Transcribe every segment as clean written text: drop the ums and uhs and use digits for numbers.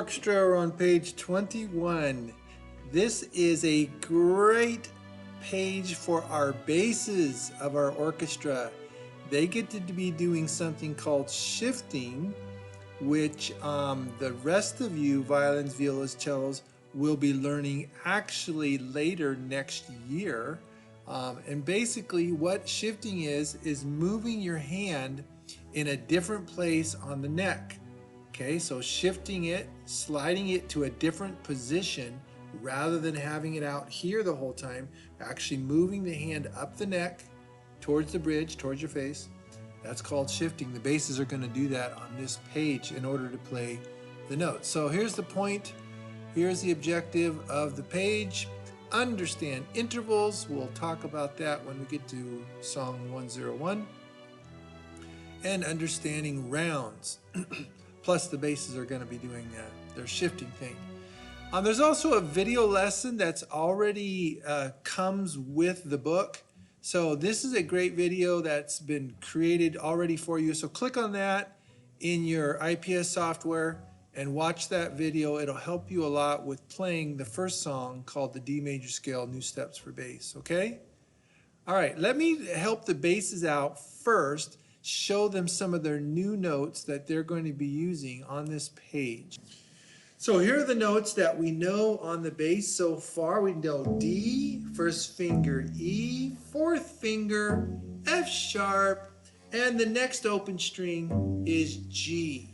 orchestra are on page 21. This is a great page for our basses of our orchestra. They get to be doing something called shifting, which the rest of you, violins, violas, cellos, will be learning actually later next year. And basically what shifting is moving your hand in a different place on the neck. Okay, so shifting it, sliding it to a different position rather than having it out here the whole time, actually moving the hand up the neck towards the bridge, towards your face. That's called shifting. The basses are going to do that on this page in order to play the notes. So here's the point. Here's the objective of the page. Understand intervals. We'll talk about that when we get to song 101. And understanding rounds. Plus the basses are going to be doing their shifting thing. There's also a video lesson that's already comes with the book. So this is a great video that's been created already for you. So click on that in your IPS software and watch that video. It'll help you a lot with playing the first song called the D major scale, New Steps for Bass, okay? All right, let me help the basses out first, show them some of their new notes that they're going to be using on this page. So here are the notes that we know on the bass so far. We know D, first finger E, fourth finger F sharp, and the next open string is G.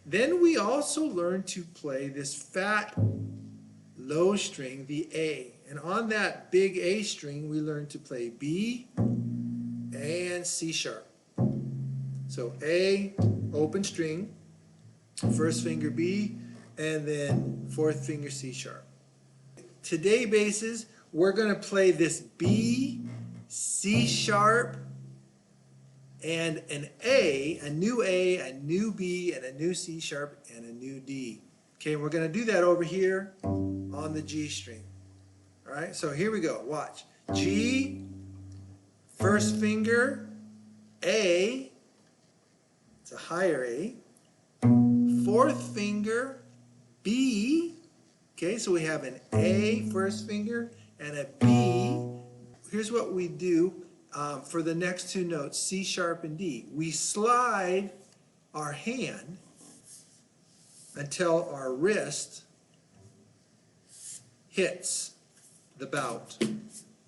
Then we also learn to play this fat low string, the A. And on that big A string, we learn to play B and C sharp. So A, open string, first finger B, and then fourth finger C sharp. Today basses, we're going to play this B, C sharp, and an A, a new B, and a new C sharp, and a new D. Okay, we're going to do that over here on the G string. All right, so here we go. Watch. G, first finger, A, it's a higher A, fourth finger, B, okay, so we have an A first finger and a B. Here's what we do for the next two notes, C sharp and D. We slide our hand until our wrist hits the bout.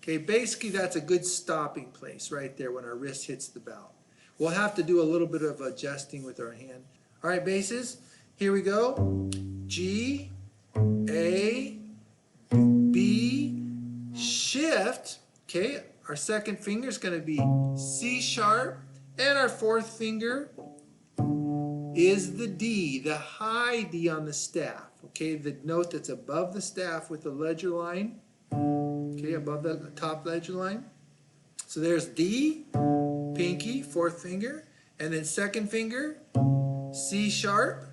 Okay, basically that's a good stopping place right there when our wrist hits the bout. We'll have to do a little bit of adjusting with our hand. All right, basses, here we go. G, A, B, shift. Okay, our second finger is going to be C sharp, and our fourth finger is the D, the high D on the staff. Okay, the note that's above the staff with the ledger line. Okay, above the top ledger line. So there's D, pinky, fourth finger, and then second finger, C sharp,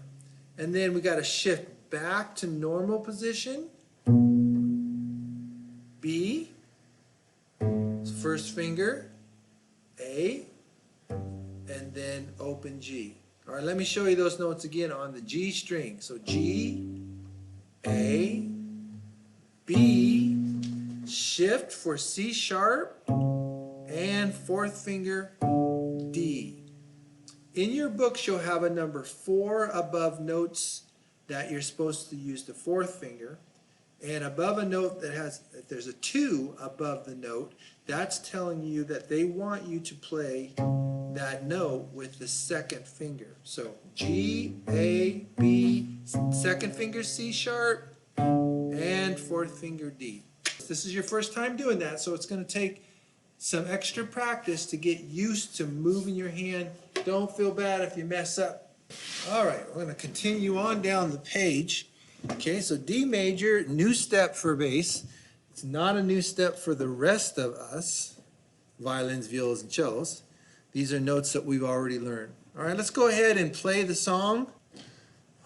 and then we got to shift back to normal position, B, first finger, A, and then open G. All right, let me show you those notes again on the G string. So G, A, B, shift for C sharp, and fourth finger, D. In your books, you'll have a number 4 above notes that you're supposed to use the fourth finger. And above a note that has, if there's a 2 above the note, that's telling you that they want you to play that note with the second finger. So G, A, B, second finger C sharp, and fourth finger D. This is your first time doing that, so it's going to take some extra practice to get used to moving your hand. Don't feel bad if you mess up. All right, we're going to continue on down the page. Okay, so D major, new step for bass. It's not a new step for the rest of us, violins, violas, and cellos. These are notes that we've already learned. All right, let's go ahead and play the song.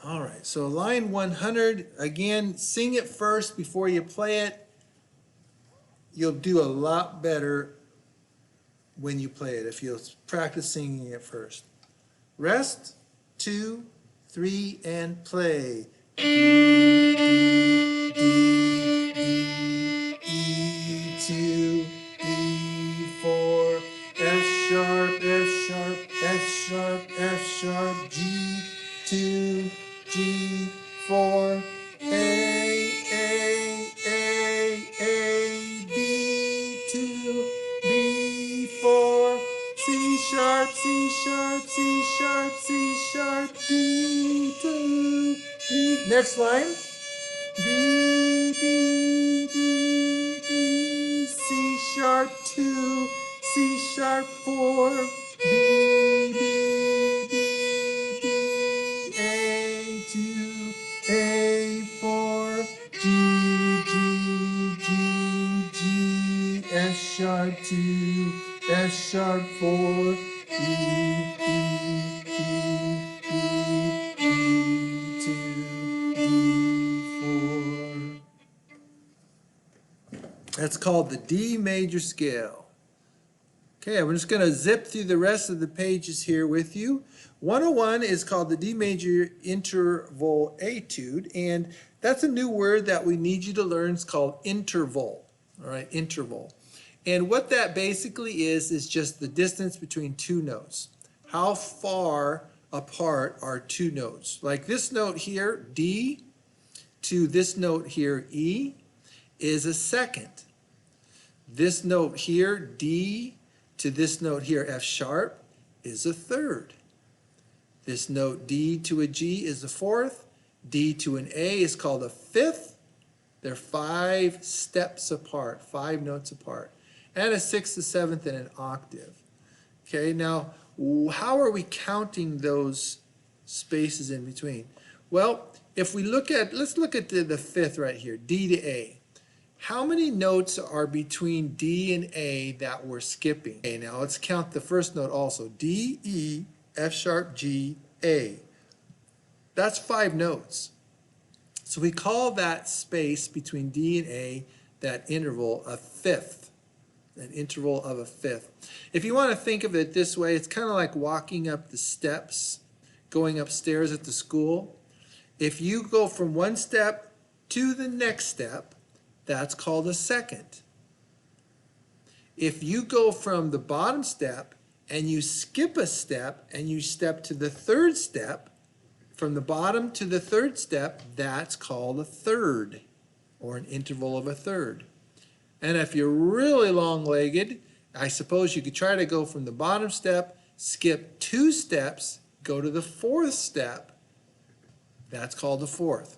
All right, so line 100, again, sing it first before you play it. You'll do a lot better when you play it if you'll practice singing it first. Rest, 2, 3, and play. E2, D4, F sharp, F sharp, F sharp, F sharp, G2, G4, A, B2, B4, C sharp, C sharp, C sharp, C sharp, D2, D. Next line. D, D, D, D, C sharp 2, C sharp 4, B, B, B, B, A2, A4, G, G, G, G, F sharp 2, F sharp 4, E, E, E, E, E2, E4. That's called the D major scale. Okay, I'm just going to zip through the rest of the pages here with you. 101 is called the D major interval etude, and that's a new word that we need you to learn. It's called interval. All right, interval. And what that basically is just the distance between two notes. How far apart are two notes? Like this note here, D, to this note here, E, is a second. This note here, D, to this note here, F sharp, is a third. This note D to a G is a fourth. D to an A is called a fifth. They're 5 steps apart, 5 notes apart. And a sixth, a seventh, and an octave. Okay, now how are we counting those spaces in between? Well, if we look at, let's look at the fifth right here, D to A. How many notes are between D and A that we're skipping? Okay, now let's count the first note also. D, E, F sharp, G, A. That's 5 notes. So we call that space between D and A, that interval, a fifth. An interval of a fifth. If you want to think of it this way, it's kind of like walking up the steps, going upstairs at the school. If you go from one step to the next step, that's called a second. If you go from the bottom step and you skip a step and you step to the third step, from the bottom to the third step, that's called a third, or an interval of a third. And if you're really long-legged, I suppose you could try to go from the bottom step, skip 2 steps, go to the 4th step. That's called a fourth.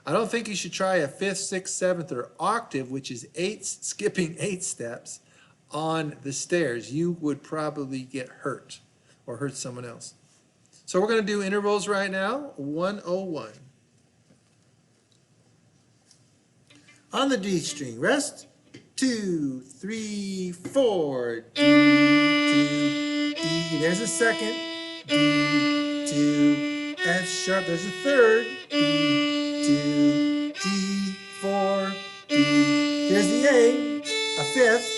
I don't think you should try a 5th, 6th, 7th, or octave, which is skipping 8 steps on the stairs. You would probably get hurt or hurt someone else. So we're going to do intervals right now. 101. On the D string, rest. 2, 3, 4. D, 2, D. There's a second. D, 2, F sharp. There's a third. D, 2, G, 4, D. Here's the A fifth.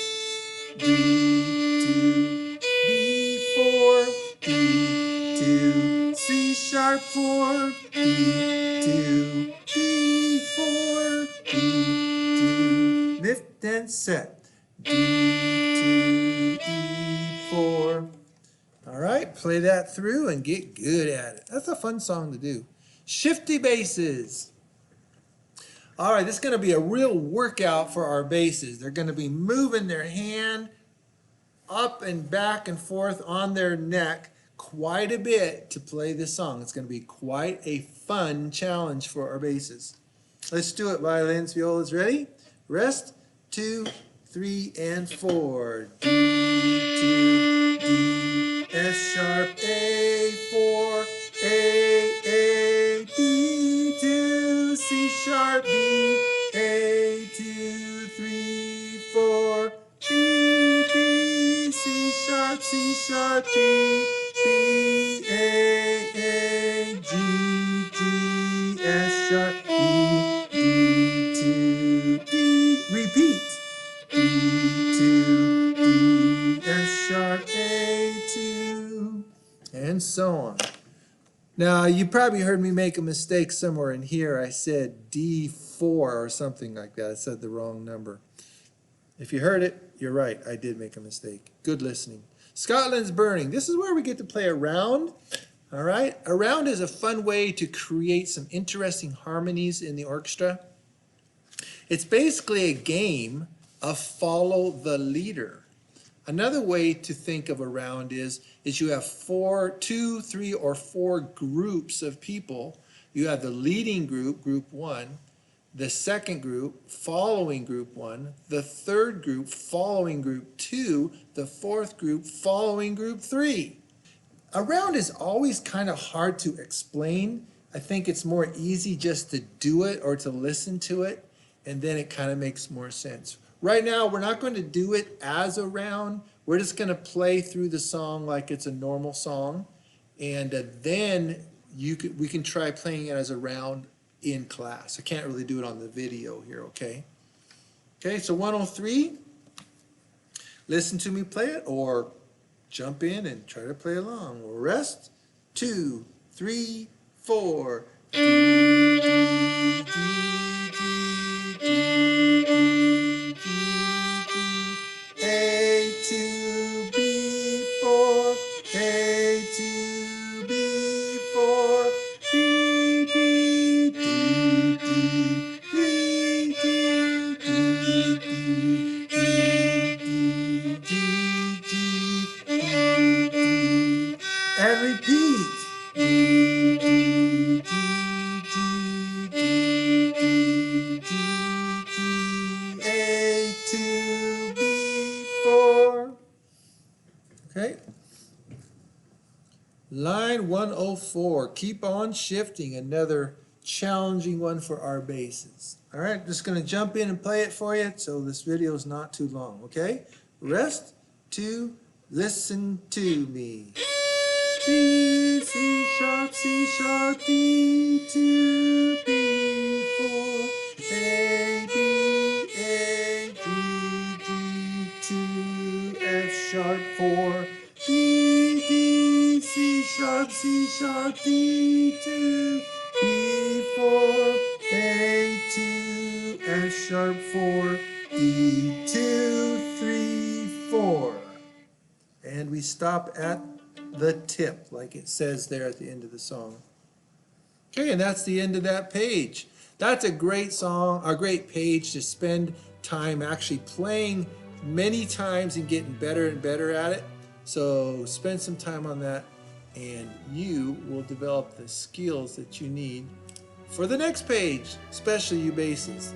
D, 2, B4, D, 2, C sharp 4, D, 2, D4, D, 2, lift and set. D, 2, E4. All right, play that through and get good at it. That's a fun song to do. Shifty basses. All right, this is going to be a real workout for our basses. They're going to be moving their hand up and back and forth on their neck quite a bit to play this song. It's going to be quite a fun challenge for our basses. Let's do it, violins, violas. Ready? Rest. 2, 3, and 4. D, 2, D, F sharp, A4, A, D, 2, C sharp, B, A2, 3, 4, B, B, C sharp, C sharp, B, B, A, G, G, F sharp, E, D, 2, D, repeat, D, 2, D, F sharp, A2, and so on. Now, you probably heard me make a mistake somewhere in here. I said D4 or something like that. I said the wrong number. If you heard it, you're right. I did make a mistake. Good listening. Scotland's Burning. This is where we get to play a round. All right. A round is a fun way to create some interesting harmonies in the orchestra. It's basically a game of follow the leader. Another way to think of a round is you have two, three, or four groups of people. You have the leading group, group one, the second group following group one, the third group following group two, the fourth group following group three. A round is always kind of hard to explain. I think it's more easy just to do it or to listen to it, and then it kind of makes more sense. Right now, we're not going to do it as a round. We're just going to play through the song like it's a normal song, and then we can try playing it as a round in class. I can't really do it on the video here, okay? Okay, so 103, listen to me play it, or jump in and try to play along. Rest, 2, 3, 4. A to B4, A to B4, D, D, D, D, D, D, D, D, D, D, D, D, and repeat. D, D, D, D, D, D, D, A to B4. Okay. Line 104, keep on shifting, another challenging one for our basses. All right, just going to jump in and play it for you so this video is not too long, okay? Rest, 2, listen to me. D, C sharp, D to B4, A, D, D to F sharp 4, D, D, C sharp, D to B4, A to F sharp 4, D 2, 3, 4. And we stop at the tip, like it says there at the end of the song. Okay, and that's the end of that page. That's a great song, a great page to spend time actually playing many times and getting better and better at it. So spend some time on that and you will develop the skills that you need for the next page, especially you basses.